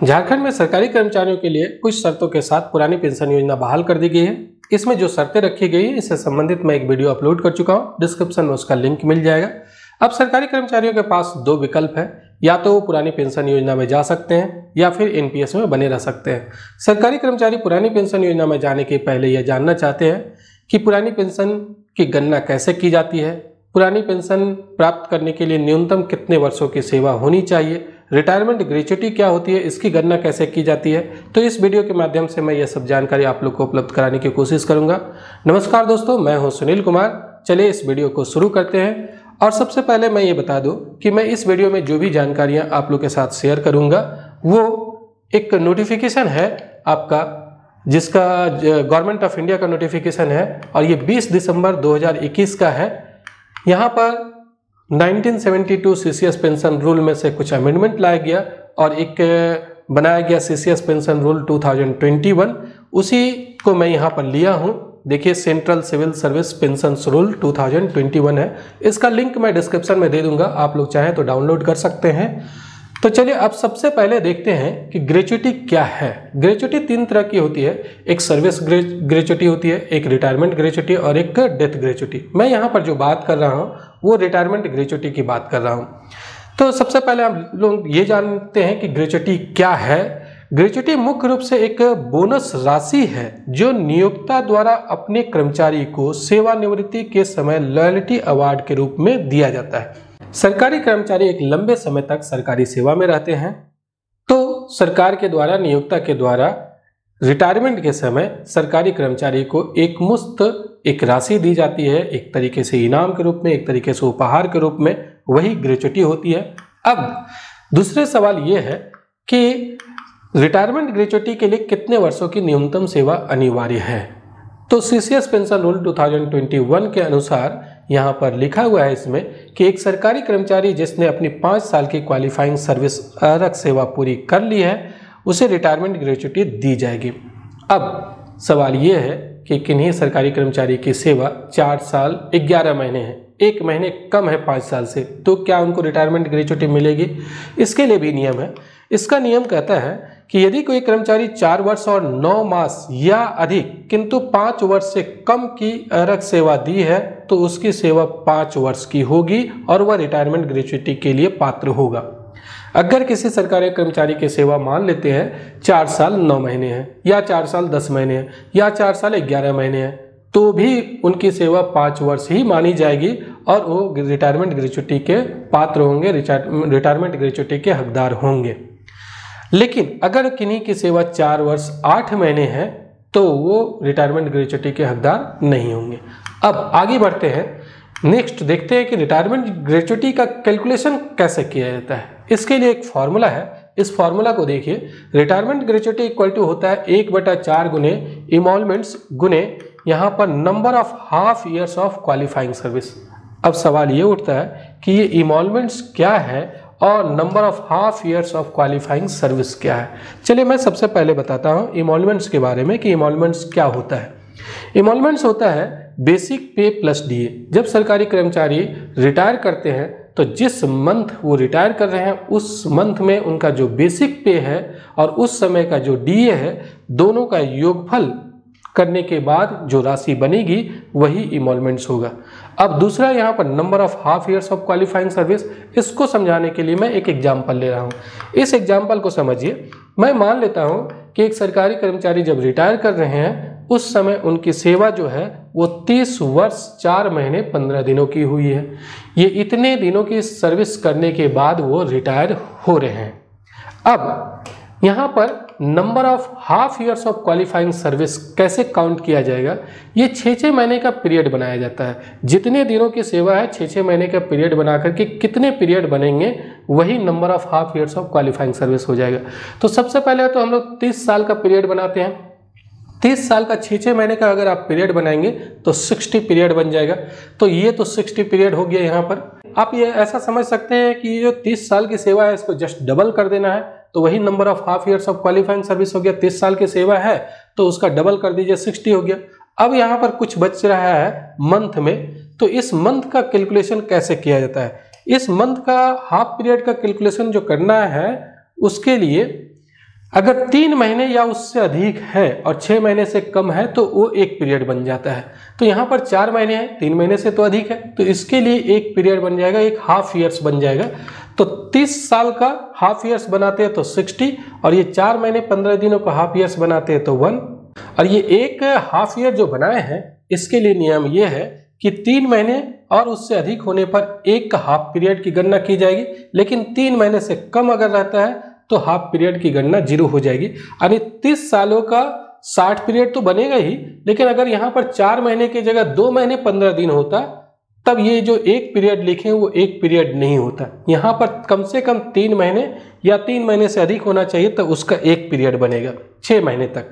झारखंड में सरकारी कर्मचारियों के लिए कुछ शर्तों के साथ पुरानी पेंशन योजना बहाल कर दी गई है। इसमें जो शर्तें रखी गई है इससे संबंधित मैं एक वीडियो अपलोड कर चुका हूं, डिस्क्रिप्शन में उसका लिंक मिल जाएगा। अब सरकारी कर्मचारियों के पास दो विकल्प है, या तो वो पुरानी पेंशन योजना में जा सकते हैं या फिर एनपीएस में बने रह सकते हैं। सरकारी कर्मचारी पुरानी पेंशन योजना में जाने के पहले यह जानना चाहते हैं कि पुरानी पेंशन की गणना कैसे की जाती है, पुरानी पेंशन प्राप्त करने के लिए न्यूनतम कितने वर्षों की सेवा होनी चाहिए, रिटायरमेंट ग्रेच्युटी क्या होती है, इसकी गणना कैसे की जाती है। तो इस वीडियो के माध्यम से मैं यह सब जानकारी आप लोग को उपलब्ध कराने की कोशिश करूंगा। नमस्कार दोस्तों, मैं हूं सुनील कुमार। चलिए इस वीडियो को शुरू करते हैं। और सबसे पहले मैं ये बता दूं कि मैं इस वीडियो में जो भी जानकारियां आप लोग के साथ शेयर करूंगा वो एक नोटिफिकेशन है आपका, जिसका गवर्नमेंट ऑफ इंडिया का नोटिफिकेशन है और ये 20 दिसंबर 2021 का है। यहाँ पर 1972 सीसीएस पेंशन रूल में से कुछ अमेंडमेंट लाया गया और एक बनाया गया सीसीएस पेंशन रूल 2021, उसी को मैं यहाँ पर लिया हूँ। देखिए, Central Civil Service Pension Rule 2021 है। इसका लिंक मैं डिस्क्रिप्शन में दे दूंगा, आप लोग चाहें तो डाउनलोड कर सकते हैं। तो चलिए अब सबसे पहले देखते हैं कि ग्रेच्युटी क्या है। ग्रेच्युटी तीन तरह की होती है, एक सर्विस ग्रेच्युटी होती है, एक रिटायरमेंट ग्रेच्युटी और एक डेथ ग्रेच्युटी। मैं यहाँ पर जो बात कर रहा हूँ वो रिटायरमेंट ग्रेच्युटी की बात कर रहा हूँ। तो सबसे पहले हम लोग ये जानते हैं कि ग्रेच्युटी क्या है। ग्रेच्युटी मुख्य रूप से एक बोनस राशि है जो नियोक्ता द्वारा अपने कर्मचारी को सेवानिवृत्ति के समय लॉयल्टी अवार्ड के रूप में दिया जाता है। सरकारी कर्मचारी एक लंबे समय तक सरकारी सेवा में रहते हैं, तो सरकार के द्वारा, नियोक्ता के द्वारा रिटायरमेंट के समय सरकारी कर्मचारी को एक मुश्त एक राशि दी जाती है, एक तरीके से इनाम के रूप में, एक तरीके से उपहार के रूप में, वही ग्रेच्युटी होती है। अब दूसरे सवाल ये है कि रिटायरमेंट ग्रेच्युटी के लिए कितने वर्षों की न्यूनतम सेवा अनिवार्य है। तो सीसीएस पेंशन रूल 2021 के अनुसार यहाँ पर लिखा हुआ है इसमें कि एक सरकारी कर्मचारी जिसने अपनी 5 साल की क्वालिफाइंग सर्विस आरक्षित सेवा पूरी कर ली है उसे रिटायरमेंट ग्रेच्युटी दी जाएगी। अब सवाल ये है कि किन्हीं सरकारी कर्मचारी की सेवा 4 साल 11 महीने है, 1 महीने कम है 5 साल से, तो क्या उनको रिटायरमेंट ग्रेच्युटी मिलेगी? इसके लिए भी नियम है। इसका नियम कहता है कि यदि कोई कर्मचारी 4 वर्ष और 9 मास या अधिक किंतु 5 वर्ष से कम की आरक्षित सेवा दी है तो उसकी सेवा 5 वर्ष की होगी और वह रिटायरमेंट ग्रेच्युटी के लिए पात्र होगा। अगर किसी सरकारी कर्मचारी की सेवा मान लेते हैं 4 साल 9 महीने है या 4 साल 10 महीने है या 4 साल 11 महीने है, तो भी उनकी सेवा 5 वर्ष ही मानी जाएगी और वो रिटायरमेंट ग्रेच्युटी के पात्र होंगे, रिटायरमेंट ग्रेच्युटी के हकदार होंगे। लेकिन अगर किन्हीं की सेवा 4 वर्ष 8 महीने है तो वो रिटायरमेंट ग्रेच्युटी के हकदार नहीं होंगे। अब आगे बढ़ते हैं, नेक्स्ट देखते हैं कि रिटायरमेंट ग्रेच्युटी का कैलकुलेशन कैसे किया जाता है। इसके लिए एक फॉर्मूला है, इस फॉर्मूला को देखिए। रिटायरमेंट ग्रेच्युटी इक्वल टू होता है 1/4 गुने इमॉल्वमेंट्स गुने यहाँ पर number of half years of qualifying service. अब सवाल ये उठता है कि ये इमॉल्वमेंट्स क्या है और number of half years of qualifying service क्या है। चलिए मैं सबसे पहले बताता हूँ इमॉल्वमेंट्स के बारे में कि इमॉल्वमेंट्स क्या होता है। इमॉल्वमेंट्स होता है बेसिक पे प्लस डीए। जब सरकारी कर्मचारी रिटायर करते हैं तो जिस मंथ वो रिटायर कर रहे हैं उस मंथ में उनका जो बेसिक पे है और उस समय का जो डीए है, दोनों का योगफल करने के बाद जो राशि बनेगी वही इमॉल्वमेंट्स होगा। अब दूसरा यहाँ पर number of half years of qualifying service, इसको समझाने के लिए मैं एक एग्जाम्पल ले रहा हूँ। इस एग्जाम्पल को समझिए। मैं मान लेता हूँ कि एक सरकारी कर्मचारी जब रिटायर कर रहे हैं उस समय उनकी सेवा जो है वो 30 वर्ष 4 महीने 15 दिनों की हुई है। ये इतने दिनों की सर्विस करने के बाद वो रिटायर हो रहे हैं। अब यहाँ पर number of half years of qualifying service कैसे काउंट किया जाएगा? ये 6-6 महीने का पीरियड बनाया जाता है। जितने दिनों की सेवा है 6-6 महीने का पीरियड बना करके कितने पीरियड बनेंगे वही number of half years of qualifying service हो जाएगा। तो सबसे पहले तो हम लोग 30 साल का पीरियड बनाते हैं। 30 साल का 6-6 महीने का अगर आप पीरियड बनाएंगे तो 60 पीरियड बन जाएगा। तो ये तो 60 पीरियड हो गया। यहाँ पर आप ये ऐसा समझ सकते हैं कि जो 30 साल की सेवा है इसको जस्ट डबल कर देना है तो वही number of half years of qualifying service हो गया। 30 साल की सेवा है तो उसका डबल कर दीजिए, 60 हो गया। अब यहाँ पर कुछ बच रहा है मंथ में, तो इस मंथ का कैलकुलेशन कैसे किया जाता है? इस मंथ का हाफ पीरियड का कैलकुलेशन जो करना है उसके लिए अगर 3 महीने या उससे अधिक है और 6 महीने से कम है तो वो एक पीरियड बन जाता है। तो यहाँ पर 4 महीने हैं, 3 महीने से तो अधिक है, तो इसके लिए एक पीरियड बन जाएगा, एक हाफ ईयर्स बन जाएगा। तो 30 साल का हाफ ईयर्स बनाते हैं तो 60, और ये 4 महीने 15 दिनों का हाफ ईयर्स बनाते हैं तो 1। और ये एक हाफ ईयर जो बनाए हैं इसके लिए नियम ये है कि 3 महीने और उससे अधिक होने पर एक हाफ पीरियड की गणना की जाएगी, लेकिन 3 महीने से कम अगर रहता है तो हाफ पीरियड की गणना 0 हो जाएगी। यानी 30 सालों का 60 पीरियड तो बनेगा ही, लेकिन अगर यहाँ पर 4 महीने की जगह 2 महीने 15 दिन होता तब ये जो एक पीरियड लिखे हैं वो एक पीरियड नहीं होता। यहाँ पर कम से कम 3 महीने या 3 महीने से अधिक होना चाहिए तो उसका एक पीरियड बनेगा 6 महीने तक,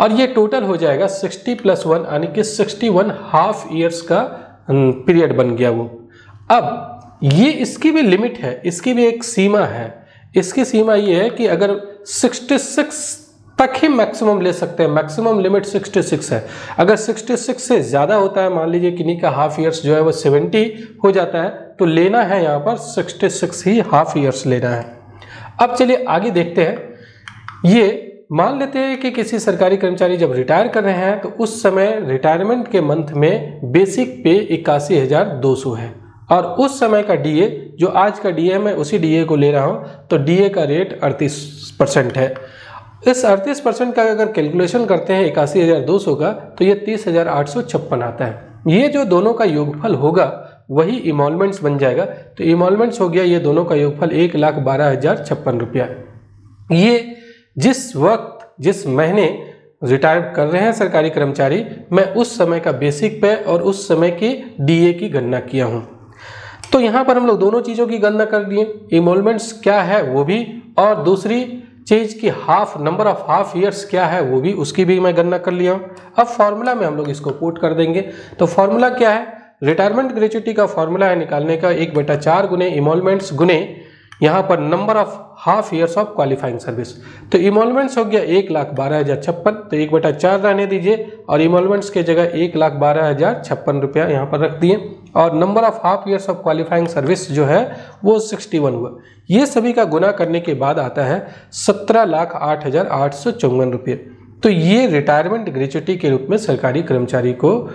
और ये टोटल हो जाएगा 60 + 1 यानी कि 61 हाफ ईयर्स का पीरियड बन गया वो। अब ये इसकी भी लिमिट है, इसकी भी एक सीमा है। इसकी सीमा ये है कि अगर 66 तक ही मैक्सिमम ले सकते हैं, मैक्सिमम लिमिट 66 है। अगर 66 से ज़्यादा होता है, मान लीजिए किन्हीं का हाफ ईयर्स जो है वो 70 हो जाता है, तो लेना है यहाँ पर 66 ही हाफ ईयर्स लेना है। अब चलिए आगे देखते हैं। ये मान लेते हैं कि किसी सरकारी कर्मचारी जब रिटायर कर रहे हैं तो उस समय रिटायरमेंट के मंथ में बेसिक पे 81,200 है, और उस समय का डीए जो आज का डीए मैं उसी डीए को ले रहा हूं, तो डीए का रेट 38% है। इस 38% का अगर कैलकुलेशन करते हैं 81,200 का, तो ये 30,856 आता है। ये जो दोनों का योगफल होगा वही इमॉल्वमेंट्स बन जाएगा। तो इमॉल्वमेंट्स हो गया ये दोनों का योगफल 1,12,056 रुपया। ये जिस वक्त जिस महीने रिटायर कर रहे हैं सरकारी कर्मचारी, मैं उस समय का बेसिक पे और उस समय की डीए की गणना किया हूं। तो यहां पर हम लोग दोनों चीजों की गणना कर दिए, इमॉल्वमेंट्स क्या है वो भी, और दूसरी चीज की नंबर ऑफ हाफ ईयर्स क्या है वो भी, उसकी भी मैं गणना कर लिया हूं। अब फॉर्मूला में हम लोग इसको पुट कर देंगे। तो फॉर्मूला क्या है, रिटायरमेंट ग्रेच्युटी का फॉर्मूला है निकालने का 1/4 गुने इमॉल्वमेंट्स गुने यहाँ पर number of half years of qualifying service. तो इमॉल्वमेंट्स हो गया 1,12,056, तो 1/4 रहने दीजिए, और इमॉल्वमेंट्स के जगह 1,12,056 रुपया यहाँ पर रख दिए, और number of half years of qualifying service जो है वो 61 हुआ। ये सभी का गुना करने के बाद आता है 17,08,854 रुपये। तो ये रिटायरमेंट ग्रेच्युटी के रूप में सरकारी कर्मचारी को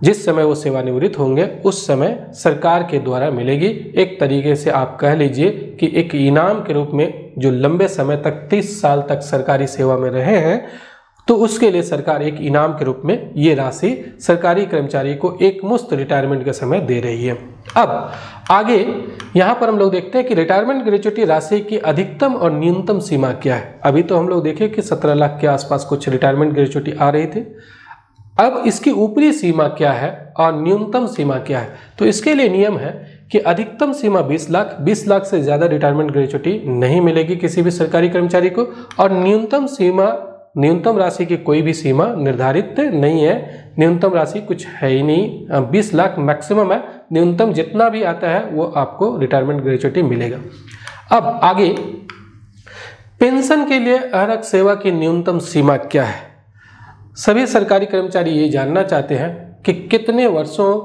जिस समय वो सेवानिवृत्त होंगे उस समय सरकार के द्वारा मिलेगी। एक तरीके से आप कह लीजिए कि एक इनाम के रूप में, जो लंबे समय तक 30 साल तक सरकारी सेवा में रहे हैं, तो उसके लिए सरकार एक इनाम के रूप में ये राशि सरकारी कर्मचारी को एक मुफ्त रिटायरमेंट के समय दे रही है। अब आगे यहाँ पर हम लोग देखते हैं कि रिटायरमेंट ग्रेच्युटी राशि की अधिकतम और न्यूनतम सीमा क्या है। अभी तो हम लोग देखें कि 17 लाख के आसपास कुछ रिटायरमेंट ग्रेच्युटी आ रही थी। अब इसकी ऊपरी सीमा क्या है और न्यूनतम सीमा क्या है। तो इसके लिए नियम है कि अधिकतम सीमा 20 लाख, 20 लाख से ज़्यादा रिटायरमेंट ग्रेच्युटी नहीं मिलेगी किसी भी सरकारी कर्मचारी को, और न्यूनतम राशि की कोई भी सीमा निर्धारित नहीं है। न्यूनतम राशि कुछ है ही नहीं, 20 लाख मैक्सिमम है, न्यूनतम जितना भी आता है वो आपको रिटायरमेंट ग्रेच्युटी मिलेगा। अब आगे पेंशन के लिए अहरक सेवा की न्यूनतम सीमा क्या है। सभी सरकारी कर्मचारी ये जानना चाहते हैं कि कितने वर्षों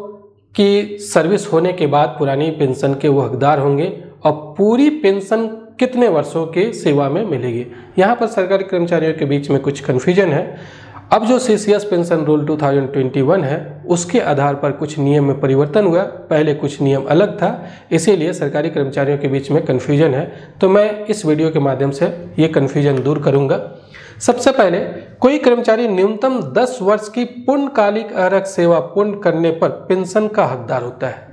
की सर्विस होने के बाद पुरानी पेंशन के वो हकदार होंगे, और पूरी पेंशन कितने वर्षों के सेवा में मिलेगी। यहाँ पर सरकारी कर्मचारियों के बीच में कुछ कन्फ्यूजन है। अब जो सीसीएस पेंशन रूल 2021 है उसके आधार पर कुछ नियम में परिवर्तन हुआ, पहले कुछ नियम अलग था, इसीलिए सरकारी कर्मचारियों के बीच में कन्फ्यूजन है। तो मैं इस वीडियो के माध्यम से ये कन्फ्यूजन दूर करूँगा। सबसे पहले, कोई कर्मचारी न्यूनतम 10 वर्ष की पूर्णकालिक अहरक सेवा पूर्ण करने पर पेंशन का हकदार होता है।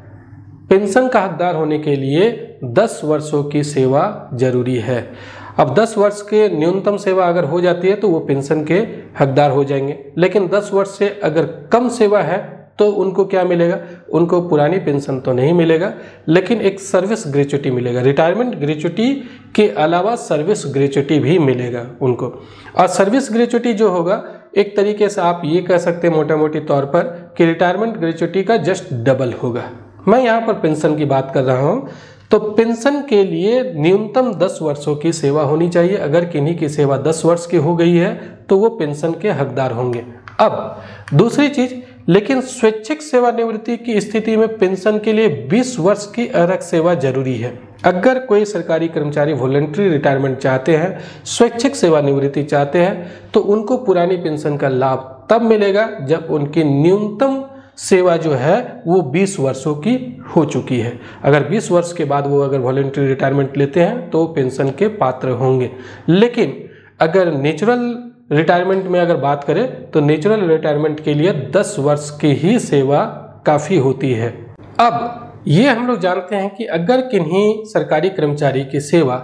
पेंशन का हकदार होने के लिए 10 वर्षों की सेवा जरूरी है। अब 10 वर्ष के न्यूनतम सेवा अगर हो जाती है तो वो पेंशन के हकदार हो जाएंगे, लेकिन 10 वर्ष से अगर कम सेवा है तो उनको क्या मिलेगा, उनको पुरानी पेंशन तो नहीं मिलेगा, लेकिन एक सर्विस ग्रेच्युटी मिलेगा। रिटायरमेंट ग्रेच्युटी के अलावा सर्विस ग्रेच्युटी भी मिलेगा उनको। और सर्विस ग्रेच्युटी जो होगा, एक तरीके से आप ये कह सकते हैं मोटा मोटी तौर पर कि रिटायरमेंट ग्रेच्युटी का जस्ट डबल होगा। मैं यहाँ पर पेंशन की बात कर रहा हूँ, तो पेंशन के लिए न्यूनतम 10 वर्षों की सेवा होनी चाहिए। अगर किन्हीं की सेवा 10 वर्ष की हो गई है तो वो पेंशन के हकदार होंगे। अब दूसरी चीज, लेकिन स्वैच्छिक सेवानिवृत्ति की स्थिति में पेंशन के लिए 20 वर्ष की अहरक सेवा जरूरी है। अगर कोई सरकारी कर्मचारी वॉलंटरी रिटायरमेंट चाहते हैं, स्वैच्छिक सेवानिवृत्ति चाहते हैं, तो उनको पुरानी पेंशन का लाभ तब मिलेगा जब उनकी न्यूनतम सेवा जो है वो 20 वर्षों की हो चुकी है। अगर 20 वर्ष के बाद वो अगर वॉलंटरी रिटायरमेंट लेते हैं तो पेंशन के पात्र होंगे। लेकिन अगर नेचुरल रिटायरमेंट में अगर बात करें तो नेचुरल रिटायरमेंट के लिए 10 वर्ष की ही सेवा काफ़ी होती है। अब ये हम लोग जानते हैं कि अगर किन्हीं सरकारी कर्मचारी की सेवा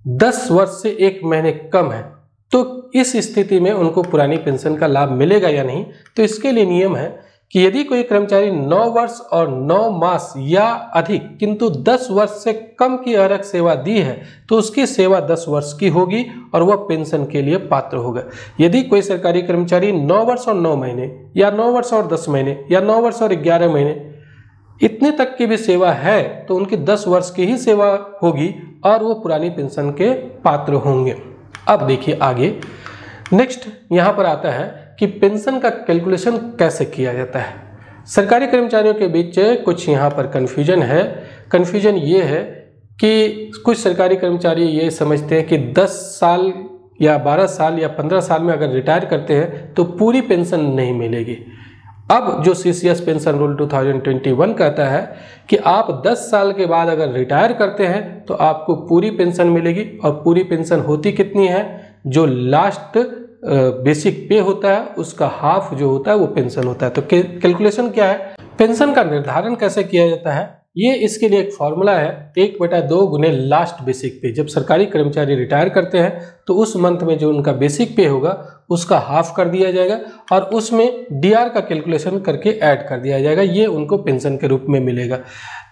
10 वर्ष से 1 महीने कम है तो इस स्थिति में उनको पुरानी पेंशन का लाभ मिलेगा या नहीं। तो इसके लिए नियम है कि यदि कोई कर्मचारी 9 वर्ष और 9 मास या अधिक किंतु 10 वर्ष से कम की अरक सेवा दी है तो उसकी सेवा 10 वर्ष की होगी और वह पेंशन के लिए पात्र होगा। यदि कोई सरकारी कर्मचारी 9 वर्ष और 9 महीने या 9 वर्ष और 10 महीने या 9 वर्ष और 11 महीने इतने तक की भी सेवा है तो उनकी 10 वर्ष की ही सेवा होगी और वो पुरानी पेंशन के पात्र होंगे। अब देखिए आगे नेक्स्ट यहाँ पर आता है कि पेंशन का कैलकुलेशन कैसे किया जाता है। सरकारी कर्मचारियों के बीच कुछ यहाँ पर कन्फ्यूजन है। कन्फ्यूजन ये है कि कुछ सरकारी कर्मचारी ये समझते हैं कि 10 साल या 12 साल या 15 साल में अगर रिटायर करते हैं तो पूरी पेंशन नहीं मिलेगी। अब जो CCS पेंशन रूल 2021 कहता है कि आप 10 साल के बाद अगर रिटायर करते हैं तो आपको पूरी पेंशन मिलेगी और पूरी पेंशन होती कितनी है, जो लास्ट बेसिक पे होता है उसका हाफ जो होता है वो पेंशन होता है। तो कैलकुलेशन क्या है, पेंशन का निर्धारण कैसे किया जाता है, ये इसके लिए एक फॉर्मूला है 1/2 गुने लास्ट बेसिक पे। जब सरकारी कर्मचारी रिटायर करते हैं तो उस मंथ में जो उनका बेसिक पे होगा उसका हाफ कर दिया जाएगा और उसमें DR का कैलकुलेशन करके ऐड कर दिया जाएगा, ये उनको पेंशन के रूप में मिलेगा।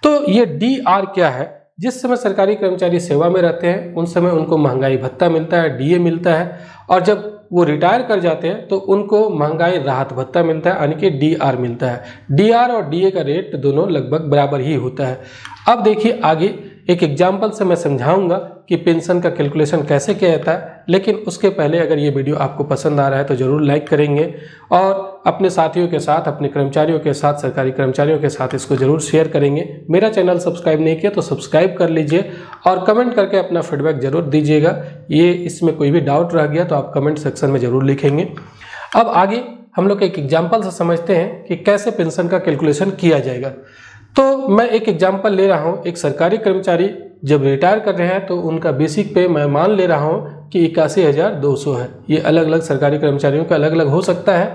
तो ये DR क्या है, जिस समय सरकारी कर्मचारी सेवा में रहते हैं उन समय उनको महंगाई भत्ता मिलता है, DA मिलता है, और जब वो रिटायर कर जाते हैं तो उनको महंगाई राहत भत्ता मिलता है यानी कि DR मिलता है। DR और DA का रेट दोनों लगभग बराबर ही होता है। अब देखिए आगे एक एग्जाम्पल से मैं समझाऊंगा कि पेंशन का कैलकुलेशन कैसे किया जाता है, लेकिन उसके पहले अगर ये वीडियो आपको पसंद आ रहा है तो ज़रूर लाइक करेंगे और अपने साथियों के साथ, अपने कर्मचारियों के साथ, सरकारी कर्मचारियों के साथ इसको ज़रूर शेयर करेंगे। मेरा चैनल सब्सक्राइब नहीं किया तो सब्सक्राइब कर लीजिए और कमेंट करके अपना फीडबैक ज़रूर दीजिएगा। ये इसमें कोई भी डाउट रह गया तो आप कमेंट सेक्शन में ज़रूर लिखेंगे। अब आगे हम लोग एक एग्जाम्पल से समझते हैं कि कैसे पेंशन का कैलकुलेशन किया जाएगा। तो मैं एक एग्जाम्पल ले रहा हूँ, एक सरकारी कर्मचारी जब रिटायर कर रहे हैं तो उनका बेसिक पे मैं मान ले रहा हूँ कि 81,200 है। ये अलग अलग सरकारी कर्मचारियों का अलग अलग हो सकता है।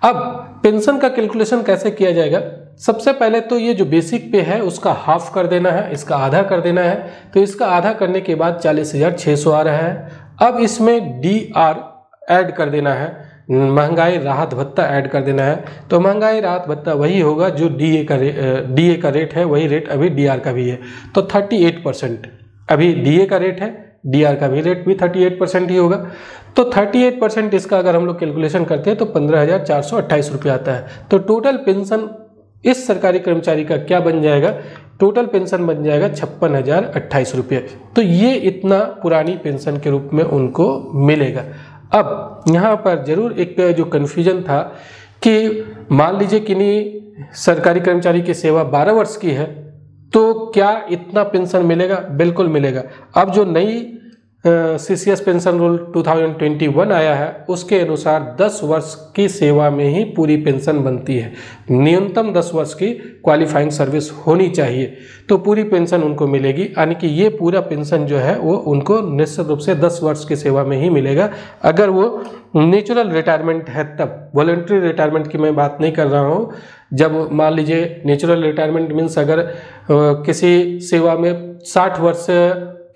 अब पेंशन का कैलकुलेशन कैसे किया जाएगा, सबसे पहले तो ये जो बेसिक पे है उसका हाफ कर देना है, इसका आधा कर देना है। तो इसका आधा करने के बाद 40,600 आ रहा है। अब इसमें DR ऐड कर देना है, महंगाई राहत भत्ता ऐड कर देना है। तो महंगाई राहत भत्ता वही होगा जो DA का रेट है, वही रेट अभी DR का भी है। तो 38% अभी DA का रेट है, DR का भी रेट भी 38% ही होगा। तो 38% इसका अगर हम लोग कैलकुलेशन करते हैं तो 15,428 रुपये आता है। तो टोटल पेंशन इस सरकारी कर्मचारी का क्या बन जाएगा, टोटल पेंशन बन जाएगा 56,028 रुपये। तो ये इतना पुरानी पेंशन के रूप में उनको मिलेगा। अब यहाँ पर जरूर एक जो कन्फ्यूजन था कि मान लीजिए किन्हीं सरकारी कर्मचारी की सेवा 12 वर्ष की है तो क्या इतना पेंशन मिलेगा, बिल्कुल मिलेगा। अब जो नई CCS पेंशन रूल 2021 आया है उसके अनुसार 10 वर्ष की सेवा में ही पूरी पेंशन बनती है। न्यूनतम 10 वर्ष की क्वालिफाइंग सर्विस होनी चाहिए तो पूरी पेंशन उनको मिलेगी, यानी कि ये पूरा पेंशन जो है वो उनको निश्चित रूप से 10 वर्ष की सेवा में ही मिलेगा। अगर वो नेचुरल रिटायरमेंट है तब, वॉलंटरी रिटायरमेंट की मैं बात नहीं कर रहा हूँ। जब मान लीजिए नेचुरल रिटायरमेंट मीन्स अगर किसी सेवा में 60 वर्ष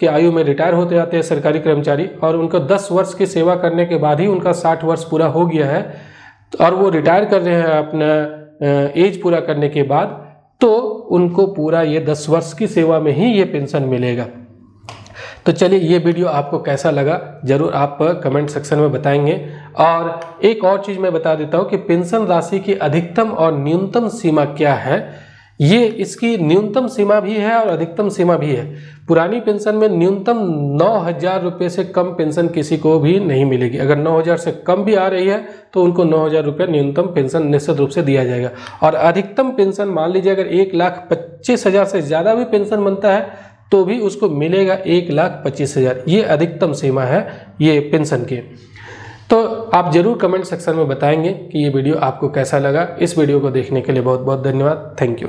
की आयु में रिटायर होते जाते हैं सरकारी कर्मचारी और उनको 10 वर्ष की सेवा करने के बाद ही उनका 60 वर्ष पूरा हो गया है और वो रिटायर कर रहे हैं अपना एज पूरा करने के बाद, तो उनको पूरा ये 10 वर्ष की सेवा में ही ये पेंशन मिलेगा। तो चलिए ये वीडियो आपको कैसा लगा ज़रूर आप कमेंट सेक्शन में बताएंगे। और एक और चीज़ मैं बता देता हूँ कि पेंशन राशि की अधिकतम और न्यूनतम सीमा क्या है। ये इसकी न्यूनतम सीमा भी है और अधिकतम सीमा भी है। पुरानी पेंशन में न्यूनतम 9,000 रुपये से कम पेंशन किसी को भी नहीं मिलेगी। अगर 9,000 से कम भी आ रही है तो उनको 9,000 रुपये न्यूनतम पेंशन निश्चित रूप से दिया जाएगा। और अधिकतम पेंशन मान लीजिए अगर 1,25,000 से ज़्यादा भी पेंशन बनता है तो भी उसको मिलेगा 1,25,000। ये अधिकतम सीमा है ये पेंशन की। तो आप जरूर कमेंट सेक्शन में बताएंगे कि ये वीडियो आपको कैसा लगा। इस वीडियो को देखने के लिए बहुत बहुत धन्यवाद। Thank you.